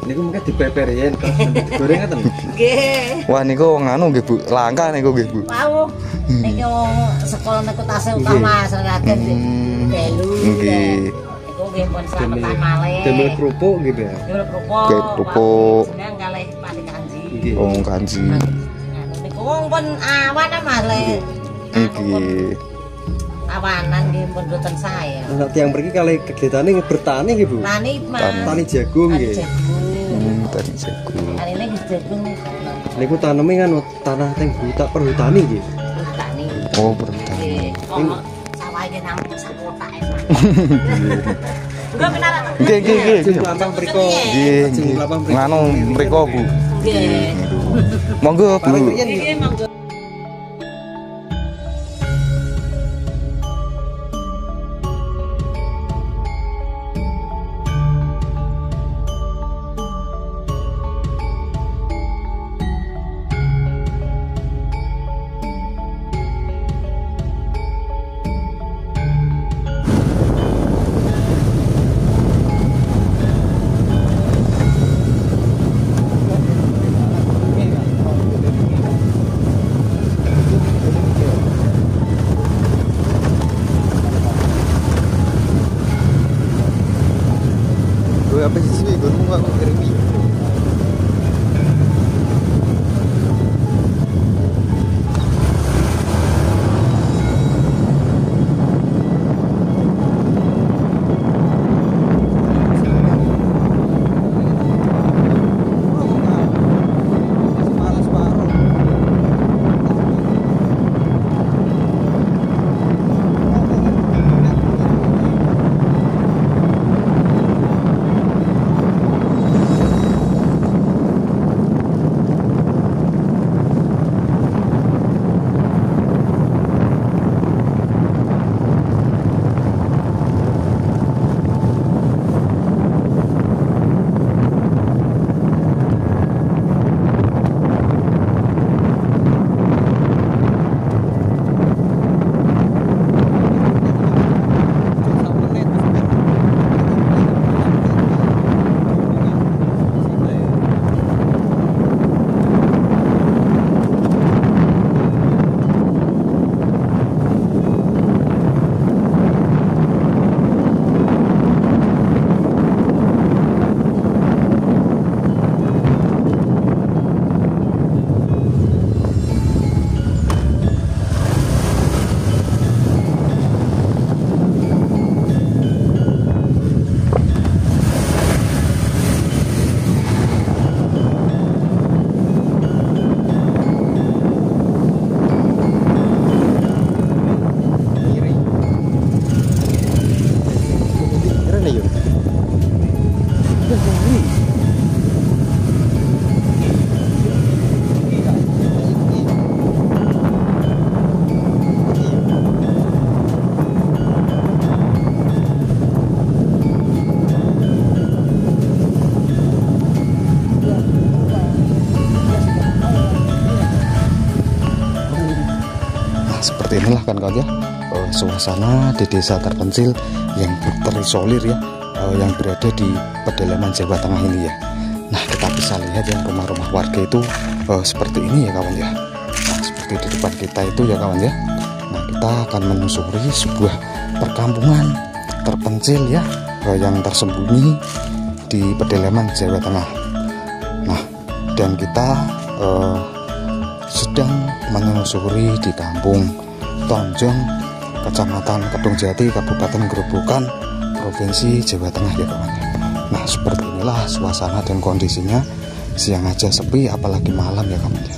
Niku mungkin dipeper yen kok digoreng ngoten. Nggih. Wah niku nganu nggih Bu, langka niku nggih Bu. Wau. Niku sekolah niku tasih utama seragaken belu. Nggih. Iku nggih pun slametan malih. Demel kerupuk gitu ya. Demel kerupuk. Kerupuk. Seneng kalih pati kanji. Nggih. Oh kanji. Niku wong pun awan malih. Nggih. Awanan nggih pun boten saya. Nah, tiang mriki kalih kegiatane bertani nggih Bu. Tani Mas. Tani jagung nggih. Tani jagung. Hari ini jagung Niku taneme kan tanah teng buta perhutani nggih. tani. Oh perhutani. Kok sawah iki nang sapotak Mas. Enggak benar. Nggih nggih nggih. Sing lampah mriko. Nggih nggih. Nganu mriko Bu. Nggih. Monggo Bu. Nggih monggo. Apa sih gunung kok ngerimi? Seperti inilah kan kawan ya, suasana di desa terpencil yang terisolir ya, yang berada di pedalaman Jawa Tengah ini ya. Nah kita bisa lihat yang rumah-rumah warga itu seperti ini ya kawan ya. Nah seperti di depan kita itu ya kawan ya. Nah kita akan menyusuri sebuah perkampungan terpencil ya, yang tersembunyi di pedalaman Jawa Tengah. Nah dan kita sedang menyusuri di kampung Tonjong, Kecamatan Kedungjati, Kabupaten Grobogan, Provinsi Jawa Tengah ya kawan. Nah seperti inilah suasana dan kondisinya, siang aja sepi apalagi malam ya kawan ya.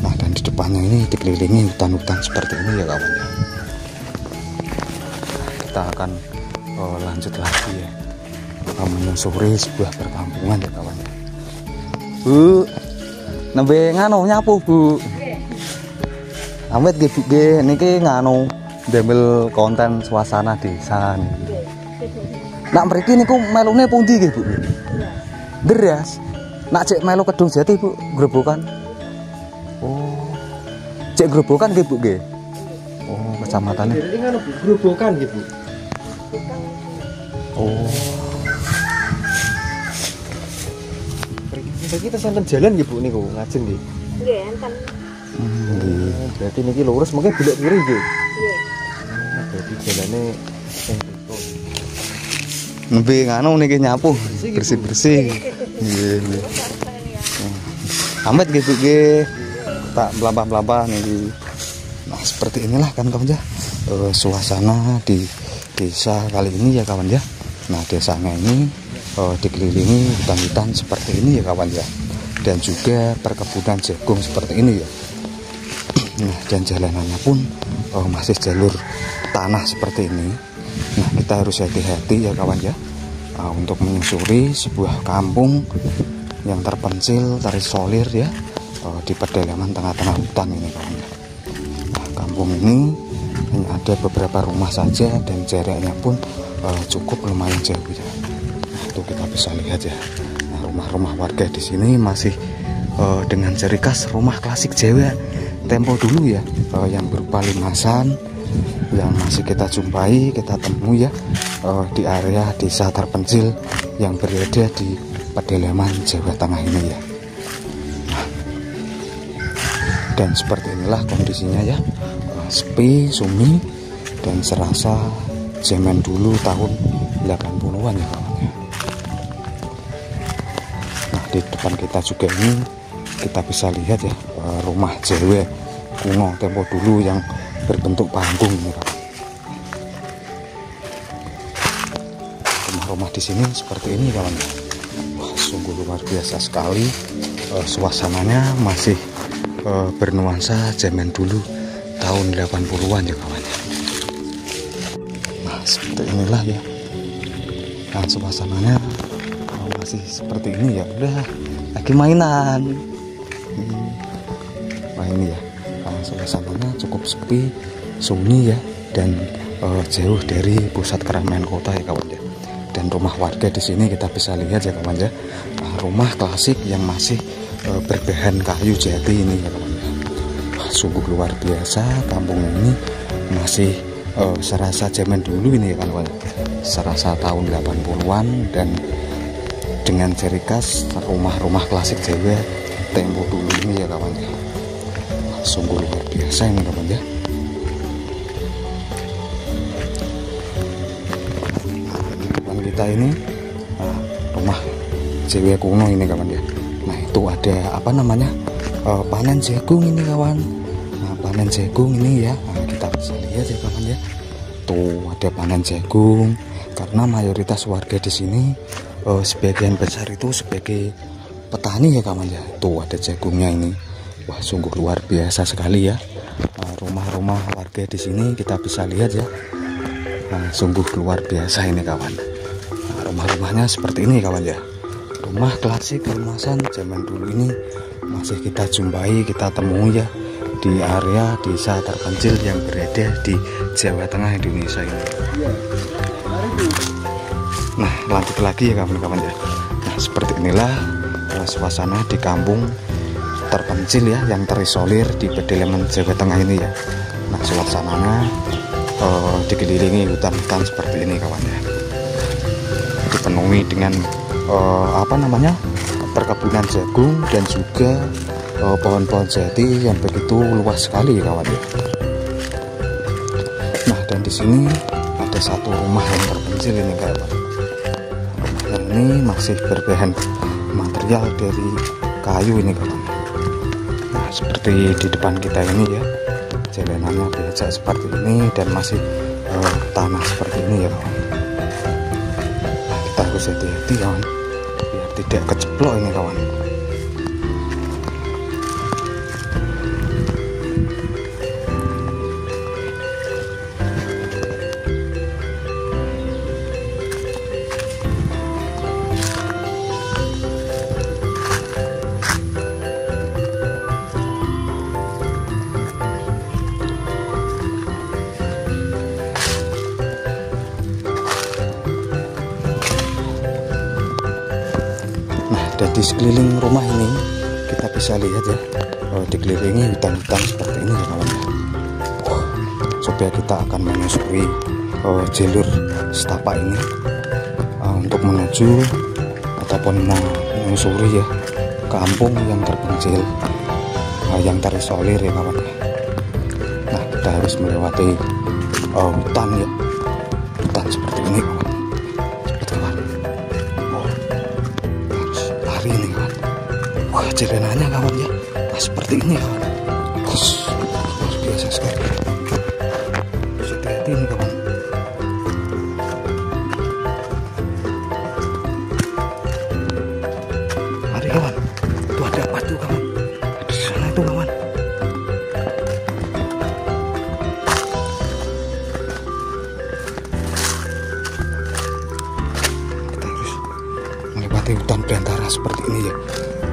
Nah dan di depannya ini dikelilingi hutan-hutan seperti ini ya kawan ya. Kita akan lanjut lagi ya, menyusuri sebuah perkampungan ya kawan ya. Bu, nembe nganu nyapu Bu. Amit nggih Bu nggih niki nganu ndamel konten suasana desa niki. Nak mriki niku melune pundi nggih Bu? Deras. Nak cek melu Kedungjati Bu, Grobogan. Oh. Cek Grobogan nggih Bu nggih. Oh, kecamatannya. Jadi kan Grobogan nggih Bu. Oh. kita sampai jalan ya Bu niku ngajeng nggih. Nggih, enten. Berarti niki lurus mungkin belok kiri nggih. Nggih. Berarti jalannya sing beto. Nembe nganu niki nyapu bersih-bersih. Nggih, nggih. Amat gitu nggih. Tak melampah-melampah niki. Nah, seperti inilah kan kawan ya. Suasana di desa kali ini ya kawan ya. Nah, desanya ini dikelilingi hutan-hutan seperti ini ya kawan ya. Dan juga perkebunan jagung seperti ini ya. Nah, dan jalanannya pun masih jalur tanah seperti ini. Nah, kita harus hati-hati ya kawan ya, untuk menyusuri sebuah kampung yang terpencil, terisolir ya, di pedalaman tengah-tengah hutan ini kawan ya. Nah, kampung ini hanya ada beberapa rumah saja dan jaraknya pun cukup lumayan jauh ya. Nah, itu kita bisa lihat ya. Nah, rumah-rumah warga di sini masih dengan ciri khas rumah klasik Jawa tempo dulu ya, yang berupa limasan yang masih kita jumpai, kita temui ya, di area desa terpencil yang berada di pedalaman Jawa Tengah ini ya. Nah, dan seperti inilah kondisinya ya, sepi, sunyi, dan serasa zaman dulu tahun 80-an ya kawan ya. Nah, di depan kita juga ini kita bisa lihat ya, rumah Jawa kuno tempo dulu yang berbentuk panggung ini kawan. Rumah-rumah di sini seperti ini kawan ya. Wah, sungguh luar biasa sekali. Suasananya masih bernuansa zaman dulu tahun 80-an ya kawan ya. Nah, seperti inilah ya. Nah, suasananya masih seperti ini ya. Udah lagi mainan. Wah, ini ya. Suasananya cukup sepi, sunyi ya, dan jauh dari pusat keramaian kota ya kawan ya. Dan rumah warga di sini kita bisa lihat ya kawan ya, rumah klasik yang masih berbahan kayu jati ini ya kawan ya. Wah, sungguh luar biasa, kampung ini masih serasa zaman dulu ini ya kawan ya. Serasa tahun 80-an dan dengan ciri khas rumah-rumah klasik Jawa tempo dulu ini ya kawan ya. Sungguh luar biasa ini kawan ya. Depan kita ini rumah Jawa kuno ini kawan ya. Nah, itu ada apa namanya, panen jagung ini kawan. Nah, panen jagung ini ya, nah, kita bisa lihat ya kawan ya. Tuh ada panen jagung, karena mayoritas warga di sini sebagian besar itu sebagai petani ya kawan ya. Tuh ada jagungnya ini. Wah, sungguh luar biasa sekali ya. Rumah-rumah warga di sini kita bisa lihat ya. Nah, sungguh luar biasa ini kawan. Nah, rumah-rumahnya seperti ini kawan ya. Rumah klasik kemasan zaman dulu ini masih kita jumpai, kita temui ya di area desa terpencil yang berada di Jawa Tengah Indonesia ini. Nah, lanjut lagi ya kawan-kawan ya. Nah, seperti inilah suasana di kampung terpencil ya, yang terisolir di pedalaman Jawa Tengah ini ya. Nah, suasananya dikelilingi hutan-hutan seperti ini kawan ya, dipenuhi dengan apa namanya, perkebunan jagung dan juga pohon-pohon jati yang begitu luas sekali ya kawan ya. Nah, dan di sini ada satu rumah yang terpencil ini kawan. Rumah ini masih berbahan material dari kayu ini kawan. Nah, seperti di depan kita ini ya, jalanannya becak seperti ini dan masih tanah seperti ini ya kawan. Nah, kita harus hati-hati kawan, biar tidak keceplok ini kawan. Dan di sekeliling rumah ini kita bisa lihat ya, dikelilingi hutan-hutan seperti ini ya kawan. Coba kita akan menyusuri jalur setapak ini untuk menuju ataupun menyusuri ya kampung yang terpencil, yang terisolir ya kawan ya. Nah kita harus melewati hutan ya, hutan seperti ini kawan, seperti kawan. Harus lari nih kawan. Wah jalanannya kawan ya, nah, seperti ini kawan. Luar biasa sekali. Harus hati-hati nih kawan. Mari kawan, tuh ada apa tuh kawan? Di sana itu kawan. Kita harus melewati hutan belantara seperti ini ya,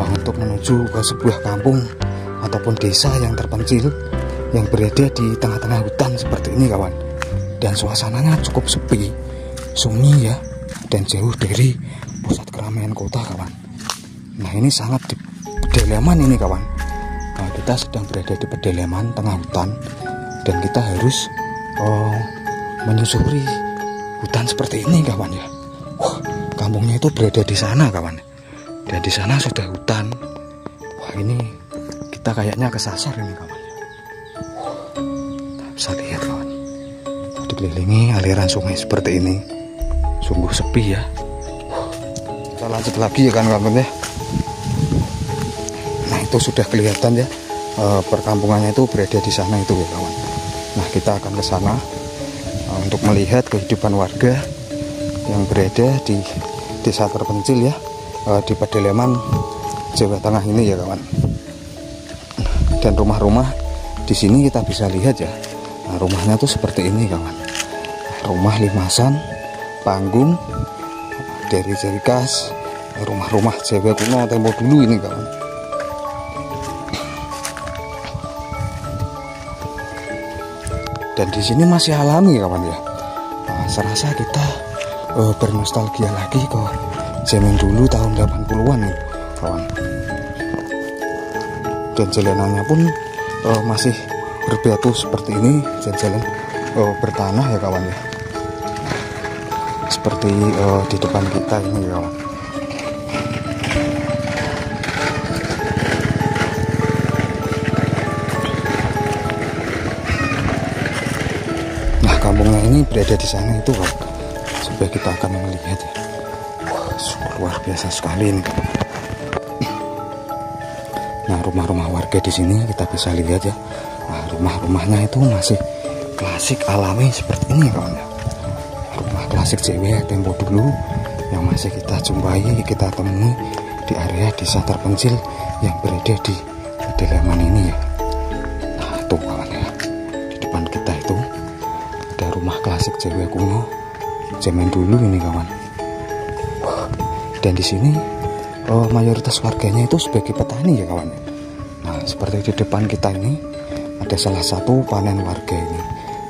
untuk menuju ke sebuah kampung ataupun desa yang terpencil yang berada di tengah-tengah hutan seperti ini kawan. Dan suasananya cukup sepi, sunyi ya, dan jauh dari pusat keramaian kota kawan. Nah ini sangat di pedalaman ini kawan. Nah, kita sedang berada di pedalaman tengah hutan, dan kita harus menyusuri hutan seperti ini kawan ya. Wah, kampungnya itu berada di sana kawan. Dan di sana sudah hutan. Wah ini kita kayaknya kesasar ini kawan. Wah, bisa lihat kawan. Dikelilingi aliran sungai seperti ini, sungguh sepi ya. Wah, kita lanjut lagi ya kan kawan ya. Nah itu sudah kelihatan ya, perkampungannya itu berada di sana itu ya kawan. Nah kita akan ke sana untuk melihat kehidupan warga yang berada di desa terpencil ya, di pedalaman Jawa Tengah ini ya kawan. Dan rumah-rumah di sini kita bisa lihat ya. Nah, rumahnya tuh seperti ini kawan. Rumah limasan, panggung dari ciri khas rumah-rumah Jawa kuno tempo dulu ini kawan. Dan di sini masih alami kawan ya. Nah, serasa kita bernostalgia lagi ke zaman dulu tahun 80-an nih kawan. Dan jalanannya pun masih berbatu seperti ini, jalan bertanah ya kawan ya. Seperti di depan kita ini ya kawan. Nah kampungnya ini berada di sana itu kawan. Supaya kita akan melihat ya. Wah, luar biasa sekali ini kawan. Nah rumah-rumah warga di sini kita bisa lihat ya. Nah, rumah-rumahnya itu masih klasik alami seperti ini kawan ya. Rumah klasik cewek tempo dulu yang masih kita jumpai, kita temui di area desa terpencil yang berada di pedalaman ini ya. Nah tuh kawan ya, di depan kita itu ada rumah klasik cewek kuno zaman dulu ini kawan. Wah, dan di sini mayoritas warganya itu sebagai petani ya kawan. Nah seperti di depan kita ini ada salah satu panen warga ini.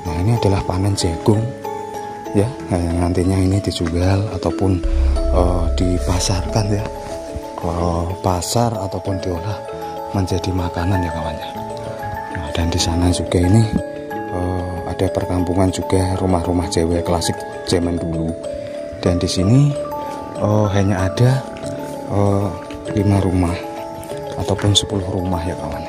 Nah ini adalah panen jagung ya, yang nantinya ini dijual ataupun dipasarkan ya ke pasar ataupun diolah menjadi makanan ya kawan ya. Nah dan di sana juga ini ada perkampungan juga, rumah-rumah cewek klasik zaman dulu. Dan di sini hanya ada 5 rumah ataupun 10 rumah ya kawan.